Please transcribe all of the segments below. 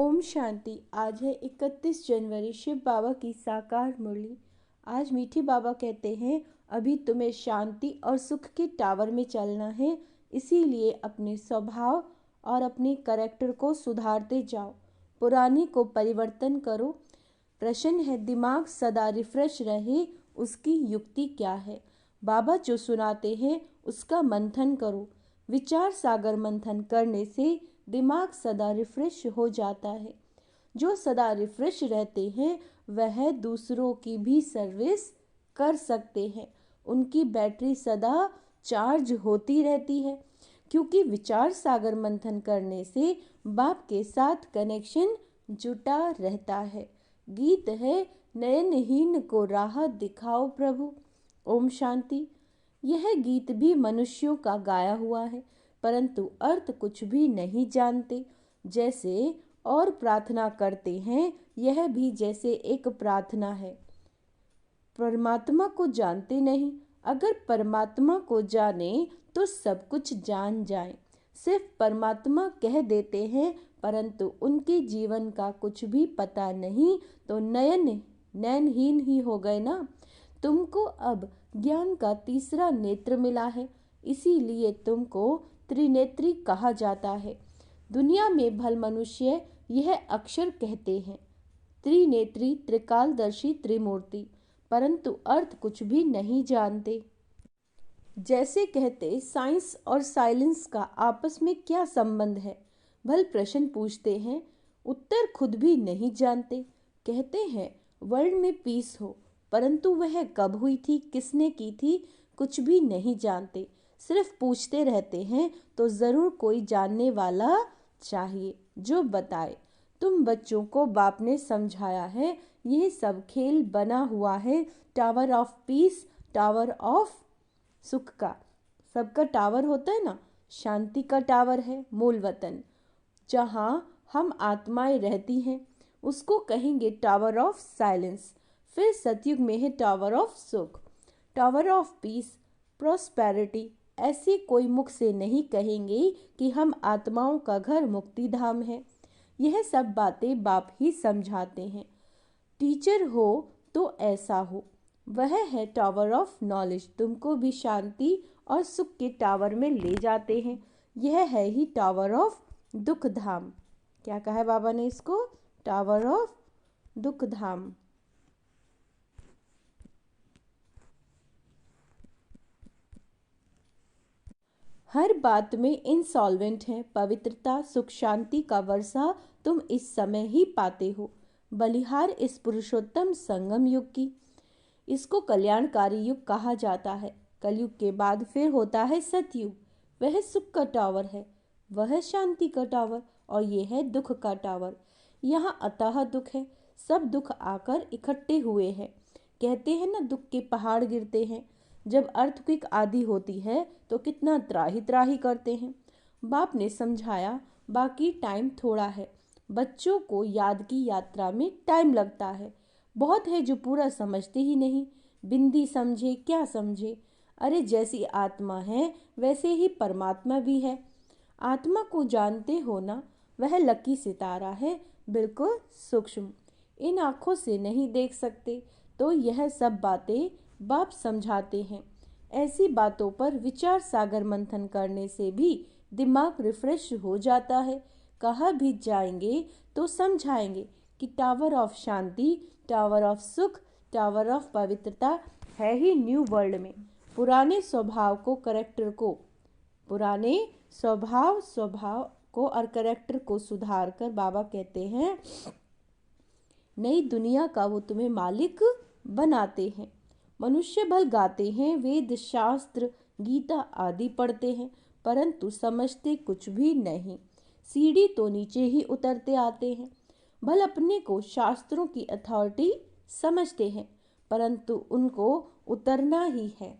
ओम शांति। आज है 31 जनवरी, शिव बाबा की साकार मुरली। आज मीठी बाबा कहते हैं, अभी तुम्हें शांति और सुख के टावर में चलना है, इसीलिए अपने स्वभाव और अपने करैक्टर को सुधारते जाओ, पुराने को परिवर्तन करो। प्रश्न है, दिमाग सदा रिफ्रेश रहे उसकी युक्ति क्या है। बाबा जो सुनाते हैं उसका मंथन करो। विचार सागर मंथन करने से दिमाग सदा रिफ्रेश हो जाता है। जो सदा रिफ्रेश रहते हैं वह दूसरों की भी सर्विस कर सकते हैं। उनकी बैटरी सदा चार्ज होती रहती है, क्योंकि विचार सागर मंथन करने से बाप के साथ कनेक्शन जुटा रहता है। गीत है, नयनहीन को राह दिखाओ प्रभु। ओम शांति। यह गीत भी मनुष्यों का गाया हुआ है, परंतु अर्थ कुछ भी नहीं जानते। जैसे और प्रार्थना करते हैं, यह भी जैसे एक प्रार्थना है। परमात्मा को जानते नहीं। अगर परमात्मा को जाने तो सब कुछ जान जाए। सिर्फ परमात्मा कह देते हैं, परंतु उनके जीवन का कुछ भी पता नहीं, तो नयनहीन ही हो गए ना। तुमको अब ज्ञान का तीसरा नेत्र मिला है, इसीलिए तुमको त्रिनेत्री कहा जाता है। दुनिया में भल मनुष्य यह अक्षर कहते हैं, त्रिनेत्री, त्रिकालदर्शी, त्रिमूर्ति, परंतु अर्थ कुछ भी नहीं जानते। जैसे कहते साइंस और साइलेंस का आपस में क्या संबंध है। भल प्रश्न पूछते हैं, उत्तर खुद भी नहीं जानते। कहते हैं वर्ल्ड में पीस हो, परंतु वह कब हुई थी, किसने की थी, कुछ भी नहीं जानते। सिर्फ पूछते रहते हैं, तो ज़रूर कोई जानने वाला चाहिए जो बताए। तुम बच्चों को बाप ने समझाया है, यह सब खेल बना हुआ है tower of peace, tower of सुख का। सबका टावर होता है ना, शांति का टावर है मूल वतन, जहाँ हम आत्माएं रहती हैं, उसको कहेंगे टावर ऑफ साइलेंस। फिर सतयुग में है टावर ऑफ सुख, टावर ऑफ पीस, प्रॉस्पेरिटी। ऐसे कोई मुख से नहीं कहेंगे कि हम आत्माओं का घर मुक्ति धाम है। यह सब बातें बाप ही समझाते हैं। टीचर हो तो ऐसा हो। वह है टावर ऑफ नॉलेज, तुमको भी शांति और सुख के टावर में ले जाते हैं। यह है ही टावर ऑफ दुख धाम। क्या कहा है बाबा ने इसको? टावर ऑफ दुख धाम। हर बात में इंसॉल्वेंट है। पवित्रता, सुख, शांति का वर्षा तुम इस समय ही पाते हो। बलिहार इस पुरुषोत्तम संगम युग की। इसको कल्याणकारी युग कहा जाता है। कलयुग के बाद फिर होता है सतयुग। वह सुख का टावर है, वह शांति का टावर, और ये है दुख का टावर। यहाँ अतः दुख है, सब दुख आकर इकट्ठे हुए हैं। कहते हैं ना, दुख के पहाड़ गिरते हैं। जब अर्थक्वेक आदि होती है तो कितना त्राही त्राही करते हैं। बाप ने समझाया, बाकी टाइम थोड़ा है। बच्चों को याद की यात्रा में टाइम लगता है। बहुत है जो पूरा समझते ही नहीं। बिंदी समझे क्या समझे। अरे जैसी आत्मा है वैसे ही परमात्मा भी है। आत्मा को जानते हो ना, वह लकी सितारा है, बिल्कुल सूक्ष्म। इन आँखों से नहीं देख सकते, तो यह सब बातें बाप समझाते हैं। ऐसी बातों पर विचार सागर मंथन करने से भी दिमाग रिफ्रेश हो जाता है। कहाँ भी जाएंगे तो समझाएंगे कि tower of Shanti, tower of सुख, टावर ऑफ पवित्रता है ही न्यू वर्ल्ड में। पुराने स्वभाव को और करेक्टर को सुधार कर बाबा कहते हैं, नई दुनिया का वो तुम्हें मालिक बनाते हैं। मनुष्य भल गाते हैं, वेद, शास्त्र, गीता आदि पढ़ते हैं, परंतु समझते कुछ भी नहीं। सीढ़ी तो नीचे ही उतरते आते हैं। भल अपने को शास्त्रों की अथॉरिटी समझते हैं, परंतु उनको उतरना ही है।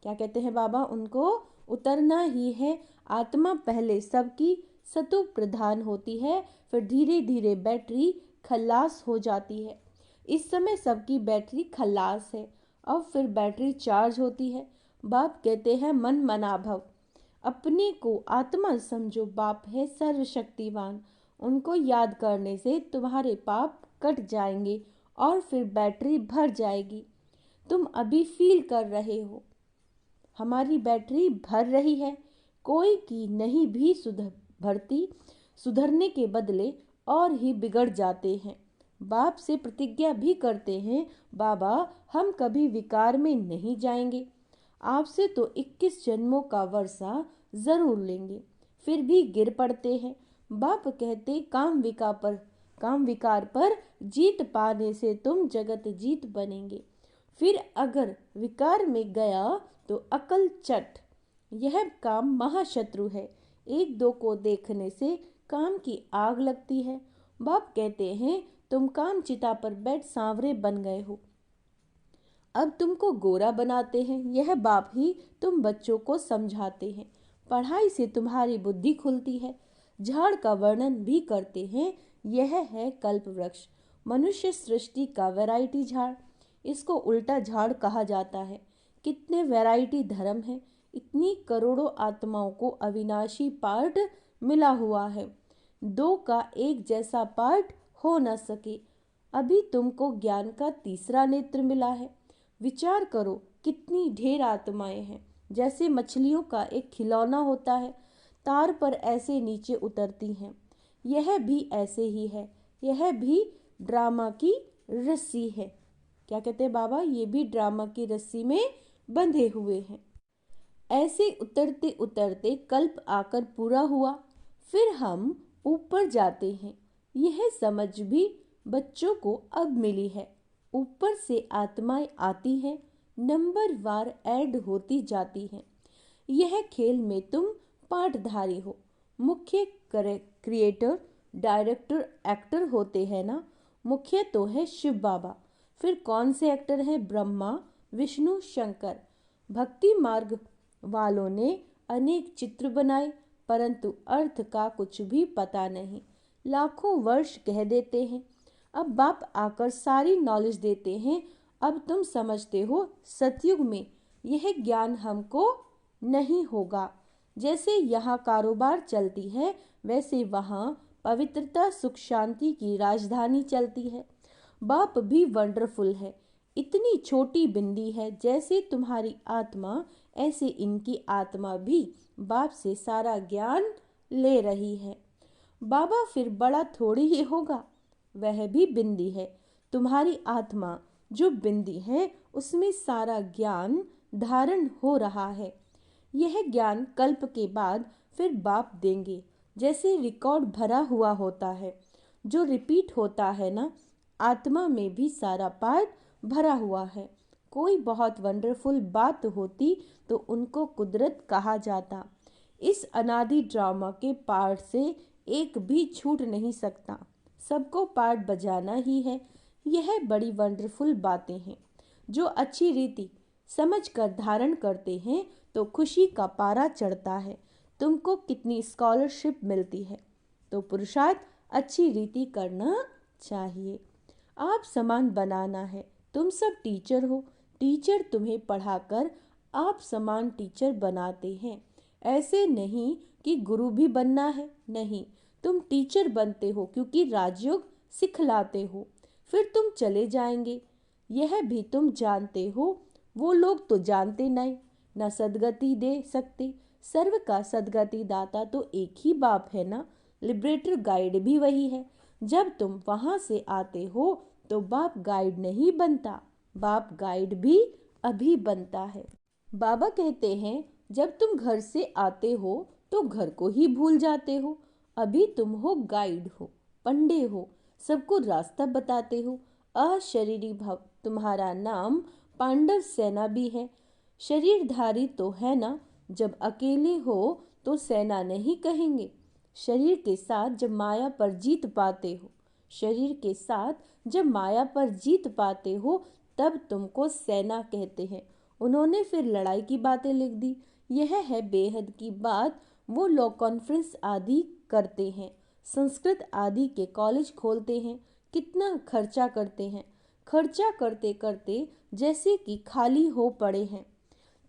क्या कहते हैं बाबा? उनको उतरना ही है। आत्मा पहले सबकी सतु प्रधान होती है, फिर धीरे धीरे बैटरी खल्लास हो जाती है। इस समय सबकी बैटरी खल्लास है, अब फिर बैटरी चार्ज होती है। बाप कहते हैं, मन मना भव, अपने को आत्मा समझो। बाप है सर्वशक्तिवान, उनको याद करने से तुम्हारे पाप कट जाएंगे और फिर बैटरी भर जाएगी। तुम अभी फील कर रहे हो हमारी बैटरी भर रही है। कोई की नहीं भी भरती, सुधरने के बदले और ही बिगड़ जाते हैं। बाप से प्रतिज्ञा भी करते हैं, बाबा हम कभी विकार में नहीं जाएंगे। आपसे तो 21 जन्मों का वर्षा जरूर लेंगे, फिर भी गिर पड़ते हैं। बाप कहते काम विकार पर जीत पाने से तुम जगत जीत बनेंगे। फिर अगर विकार में गया तो अकल चट। यह काम महाशत्रु है। एक दो को देखने से काम की आग लगती है। बाप कहते हैं तुम काम चिता पर बैठ सांवरे बन गए हो, अब तुमको गोरा बनाते हैं। यह बाप ही तुम बच्चों को समझाते हैं। पढ़ाई से तुम्हारी बुद्धि खुलती है। झाड़ का वर्णन भी करते हैं। यह है कल्प वृक्ष, मनुष्य सृष्टि का वैरायटी झाड़। इसको उल्टा झाड़ कहा जाता है। कितने वैरायटी धर्म है, इतनी करोड़ों आत्माओं को अविनाशी पार्ट मिला हुआ है। दो का एक जैसा पार्ट हो न सके। अभी तुमको ज्ञान का तीसरा नेत्र मिला है। विचार करो कितनी ढेर आत्माएं हैं। जैसे मछलियों का एक खिलौना होता है, तार पर ऐसे नीचे उतरती हैं। यह भी ऐसे ही है। यह भी ड्रामा की रस्सी है। क्या कहते हैं बाबा, ये भी ड्रामा की रस्सी में बंधे हुए हैं। ऐसे उतरते उतरते कल्प आकर पूरा हुआ, फिर हम ऊपर जाते हैं। यह समझ भी बच्चों को अब मिली है। ऊपर से आत्माएं आती हैं, नंबर वार ऐड होती जाती हैं। यह खेल में तुम पाठधारी हो। मुख्य क्रिएटर, डायरेक्टर, एक्टर होते हैं ना। मुख्य तो है शिव बाबा, फिर कौन से एक्टर हैं? ब्रह्मा, विष्णु, शंकर। भक्ति मार्ग वालों ने अनेक चित्र बनाए, परंतु अर्थ का कुछ भी पता नहीं। लाखों वर्ष कह देते हैं। अब बाप आकर सारी नॉलेज देते हैं। अब तुम समझते हो सतयुग में यह ज्ञान हमको नहीं होगा। जैसे यहाँ कारोबार चलती है, वैसे वहाँ पवित्रता, सुख, शांति की राजधानी चलती है। बाप भी वंडरफुल है। इतनी छोटी बिंदी है, जैसे तुम्हारी आत्मा ऐसे इनकी आत्मा भी बाप से सारा ज्ञान ले रही है। बाबा फिर बड़ा थोड़ी ही होगा, वह भी बिंदी है। तुम्हारी आत्मा जो बिंदी है, उसमें सारा ज्ञान धारण हो रहा है। यह ज्ञान कल्प के बाद फिर बाप देंगे। जैसे रिकॉर्ड भरा हुआ होता है, जो रिपीट होता है ना, आत्मा में भी सारा पार्ट भरा हुआ है। कोई बहुत वंडरफुल बात होती तो उनको कुदरत कहा जाता। इस अनादि ड्रामा के पार्ट से एक भी छूट नहीं सकता। सबको पार्ट बजाना ही है। यह बड़ी वंडरफुल बातें हैं जो अच्छी रीति समझ कर धारण करते हैं तो खुशी का पारा चढ़ता है। तुमको कितनी स्कॉलरशिप मिलती है, तो पुरुषार्थ अच्छी रीति करना चाहिए। आप समान बनाना है। तुम सब टीचर हो, टीचर तुम्हें पढ़ाकर आप समान टीचर बनाते हैं। ऐसे नहीं कि गुरु भी बनना है, नहीं, तुम टीचर बनते हो क्योंकि राजयोग सिखलाते हो, फिर तुम चले जाएंगे। यह भी तुम जानते हो। वो लोग तो जानते नहीं, न सदगति दे सकते। सर्व का सदगति दाता तो एक ही बाप है ना। लिबरेटर गाइड भी वही है। जब तुम वहाँ से आते हो तो बाप गाइड नहीं बनता, बाप गाइड भी अभी बनता है। बाबा कहते हैं जब तुम घर से आते हो तो घर को ही भूल जाते हो। अभी तुम हो गाइड हो, पंडे हो, सबको रास्ता बताते हो। अशरीरी भव, तुम्हारा नाम पांडव सेना भी है। शरीरधारी तो है ना। जब अकेले हो तो सेना नहीं कहेंगे। शरीर के साथ जब माया पर जीत पाते हो, शरीर के साथ जब माया पर जीत पाते हो, तब तुमको सेना कहते हैं। उन्होंने फिर लड़ाई की बातें लिख दी। यह है बेहद की बात। वो लॉ कॉन्फ्रेंस आदि करते हैं, संस्कृत आदि के कॉलेज खोलते हैं, कितना खर्चा करते हैं। खर्चा करते करते जैसे कि खाली हो पड़े हैं।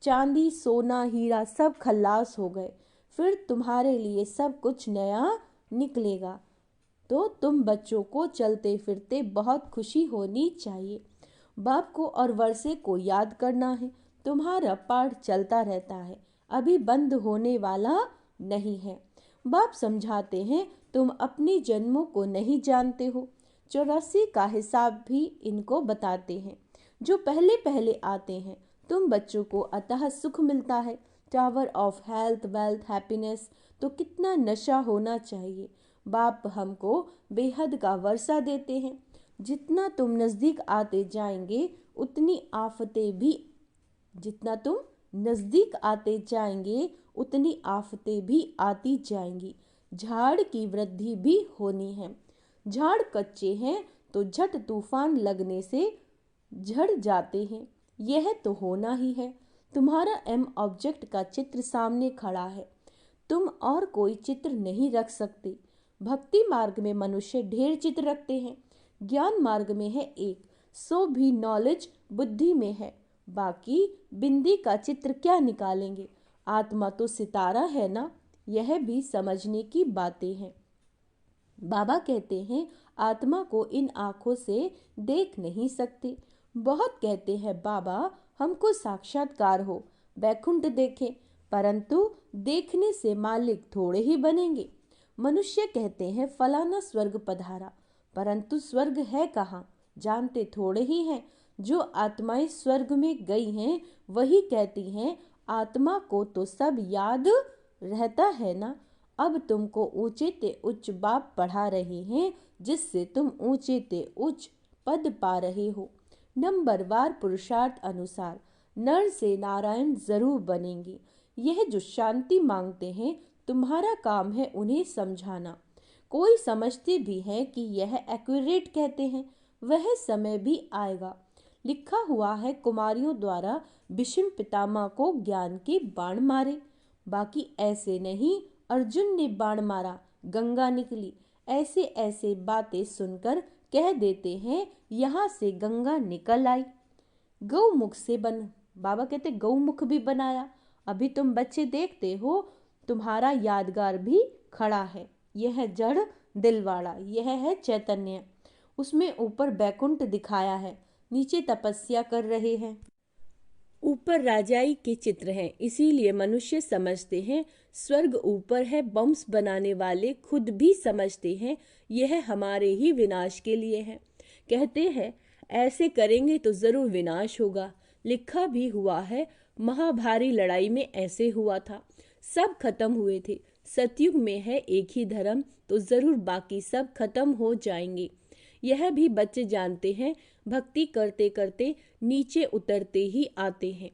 चांदी, सोना, हीरा सब खल्लास हो गए। फिर तुम्हारे लिए सब कुछ नया निकलेगा। तो तुम बच्चों को चलते फिरते बहुत खुशी होनी चाहिए। बाप को और वर्षे को याद करना है। तुम्हारा पाठ चलता रहता है, अभी बंद होने वाला नहीं है। बाप समझाते हैं, तुम अपने जन्मों को नहीं जानते हो। 84 का हिसाब भी इनको बताते हैं, जो पहले पहले आते हैं। तुम बच्चों को अतः सुख मिलता है। Tower of health wealth happiness. तो कितना नशा होना चाहिए। बाप हमको बेहद का वर्षा देते हैं। जितना तुम नज़दीक आते जाएंगे उतनी आफतें भी जितना तुम नज़दीक आते जाएंगे उतनी आफतें भी आती जाएंगी। झाड़ की वृद्धि भी होनी है। झाड़ कच्चे हैं तो झट तूफान लगने से झड़ जाते हैं। यह तो होना ही है। तुम्हारा एम ऑब्जेक्ट का चित्र सामने खड़ा है, तुम और कोई चित्र नहीं रख सकते। भक्ति मार्ग में मनुष्य ढेर चित्र रखते हैं, ज्ञान मार्ग में है एक, सो भी नॉलेज बुद्धि में है। बाकी बिंदी का चित्र क्या निकालेंगे। आत्मा तो सितारा है ना। यह भी समझने की बातें हैं। बाबा कहते हैं, आत्मा को इन आँखों से देख नहीं सकते। बहुत कहते हैं बाबा हमको साक्षात्कार हो, बैकुंठ देखें, परंतु देखने से मालिक थोड़े ही बनेंगे। मनुष्य कहते हैं फलाना स्वर्ग पधारा, परंतु स्वर्ग है कहाँ जानते थोड़े ही हैं। जो आत्माएं स्वर्ग में गई हैं वही कहती हैं, आत्मा को तो सब याद रहता है ना। अब तुमको ऊंचे ते उच्च बाप पढ़ा रहे हैं, जिससे तुम ऊंचे ते उच्च पद पा रहे हो। नंबरवार पुरुषार्थ अनुसार नर से नारायण जरूर बनेंगे। यह जो शांति मांगते हैं, तुम्हारा काम है उन्हें समझाना। कोई समझते भी है कि यह एक्यूरेट कहते हैं, वह समय भी आएगा। लिखा हुआ है, कुमारियों द्वारा भीष्म पितामह को ज्ञान के बाण मारे। बाकी ऐसे नहीं, अर्जुन ने बाण मारा, गंगा निकली। ऐसे ऐसे बातें सुनकर कह देते हैं यहाँ से गंगा निकल आई। गौमुख से बन बाबा कहते गौमुख भी बनाया। अभी तुम बच्चे देखते हो, तुम्हारा यादगार भी खड़ा है। यह जड़ दिलवाड़ा, यह है चैतन्य। उसमें ऊपर बैकुंठ दिखाया है, नीचे तपस्या कर रहे हैं, ऊपर राजाई के चित्र हैं। इसीलिए मनुष्य समझते हैं स्वर्ग ऊपर है। बम्स बनाने वाले खुद भी समझते हैं यह हमारे ही विनाश के लिए है। कहते हैं ऐसे करेंगे तो जरूर विनाश होगा। लिखा भी हुआ है, महाभारी लड़ाई में ऐसे हुआ था, सब खत्म हुए थे। सतयुग में है एक ही धर्म, तो जरूर बाकी सब खत्म हो जाएंगे। यह भी बच्चे जानते हैं, भक्ति करते करते नीचे उतरते ही आते हैं।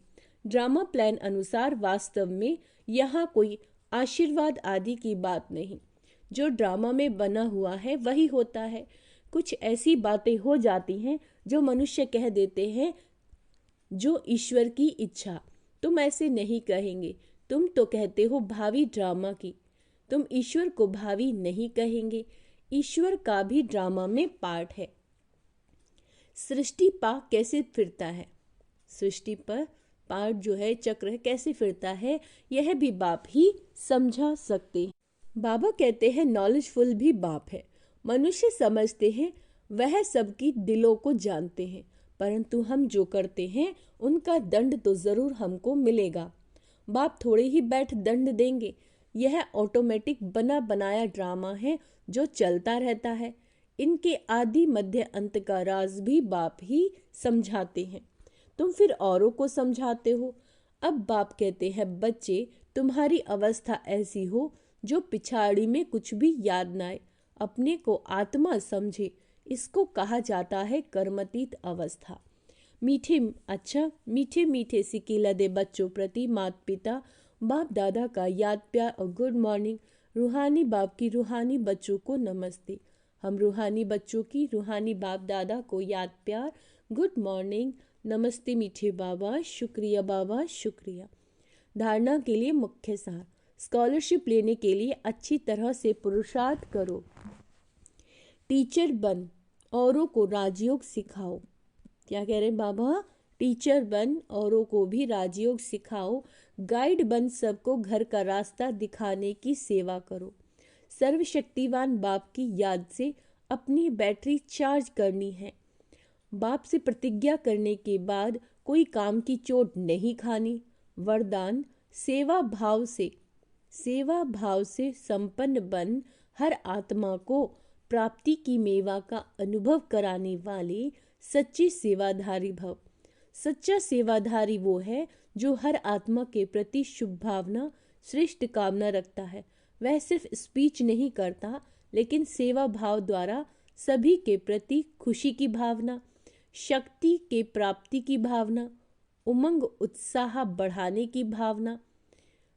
ड्रामा प्लान अनुसार वास्तव में यहाँ कोई आशीर्वाद आदि की बात नहीं। जो ड्रामा में बना हुआ है वही होता है। कुछ ऐसी बातें हो जाती हैं जो मनुष्य कह देते हैं, जो ईश्वर की इच्छा। तुम ऐसे नहीं कहेंगे, तुम तो कहते हो भावी ड्रामा की। तुम ईश्वर को भावी नहीं कहेंगे। ईश्वर का भी ड्रामा में पार्ट है। सृष्टि पा कैसे फिरता है, सृष्टि पर पार्ट जो है चक्र है कैसे फिरता है, यह भी बाप ही समझा सकते हैं। बाबा कहते हैं नॉलेजफुल भी बाप है। मनुष्य समझते हैं वह सबकी दिलों को जानते हैं, परंतु हम जो करते हैं उनका दंड तो जरूर हमको मिलेगा। बाप थोड़े ही बैठ दंड देंगे। यह ऑटोमेटिक बना बनाया ड्रामा है जो चलता रहता है। इनके आदि मध्य अंत का राज भी बाप ही समझाते हैं। तुम फिर औरों को समझाते हो। अब बाप कहते हैं बच्चे, तुम्हारी अवस्था ऐसी हो जो पिछाड़ी में कुछ भी याद ना आए, अपने को आत्मा समझे। इसको कहा जाता है कर्मतीत अवस्था। मीठे मीठे सिकीला दे बच्चों प्रति माता पिता बाप दादा का याद प्यार और गुड मॉर्निंग। रूहानी बाप की रूहानी बच्चों को नमस्ते। हम रूहानी बच्चों की रूहानी बाप दादा को याद प्यार, गुड मॉर्निंग, नमस्ते मीठे बाबा, शुक्रिया बाबा, शुक्रिया। धारणा के लिए मुख्य सार, स्कॉलरशिप लेने के लिए अच्छी तरह से पुरुषार्थ करो। टीचर बन, औरों को राजयोग सिखाओ। क्या कह रहे हैं बाबा? टीचर बन, औरों को भी राजयोग सिखाओ। गाइड बन, सबको घर का रास्ता दिखाने की सेवा करो। सर्वशक्तिवान बाप की याद से अपनी बैटरी चार्ज करनी है। बाप से प्रतिज्ञा करने के बाद कोई काम की चोट नहीं खानी। वरदान, सेवा भाव से संपन्न बन हर आत्मा को प्राप्ति की मेवा का अनुभव कराने वाले सच्चे सेवाधारी भव। सच्चा सेवाधारी वो है जो हर आत्मा के प्रति शुभ भावना, श्रेष्ठ कामना रखता है। वह सिर्फ स्पीच नहीं करता, लेकिन सेवा भाव द्वारा सभी के प्रति खुशी की भावना, शक्ति के प्राप्ति की भावना, उमंग उत्साह बढ़ाने की भावना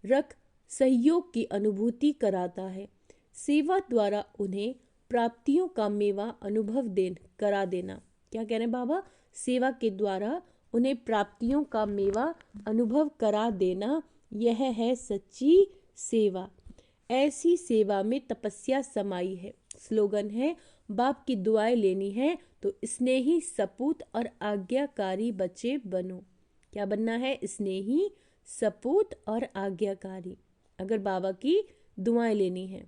रख सहयोग की अनुभूति कराता है। सेवा द्वारा उन्हें प्राप्तियों का मेवा अनुभव करा देना। क्या कह रहे हैं बाबा? सेवा के द्वारा उन्हें प्राप्तियों का मेवा अनुभव करा देना, यह है सच्ची सेवा। ऐसी सेवा में तपस्या समाई है। स्लोगन है, बाप की दुआएं लेनी है तो स्नेही, सपूत और आज्ञाकारी बच्चे बनो। क्या बनना है? स्नेही, सपूत और आज्ञाकारी। अगर बाबा की दुआएं लेनी है।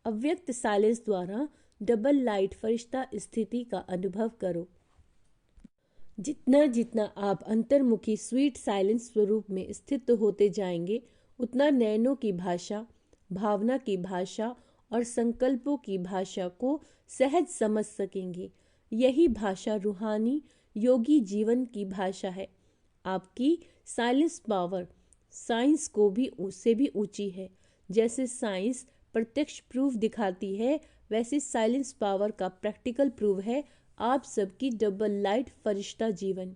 अव्यक्त साइलेंस द्वारा डबल लाइट फरिश्ता स्थिति का अनुभव करो। जितना जितना आप अंतर्मुखी स्वीट साइलेंस स्वरूप में स्थित होते जाएंगे, उतना नयनों की भाषा, भावना की भाषा और संकल्पों की भाषा को सहज समझ सकेंगे। यही भाषा रूहानी योगी जीवन की भाषा है। आपकी साइलेंस पावर साइंस को भी उससे भी ऊंची है। जैसे साइंस प्रत्यक्ष प्रूफ दिखाती है, वैसे साइलेंस पावर का प्रैक्टिकल प्रूफ है आप सबकी डबल लाइट फरिश्ता जीवन।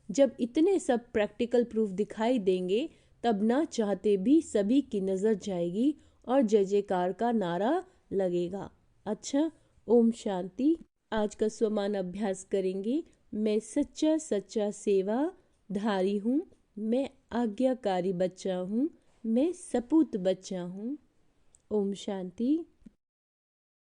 जब इतने सब प्रैक्टिकल प्रूफ दिखाई देंगे, तब ना चाहते भी सभी की नज़र जाएगी और जय जयकार का नारा लगेगा। अच्छा, ओम शांति। आज का स्वमान अभ्यास करेंगे। मैं सच्चा सच्चा सेवा धारी हूँ, मैं आज्ञाकारी बच्चा हूँ, मैं सपूत बच्चा हूँ। ओम शांति।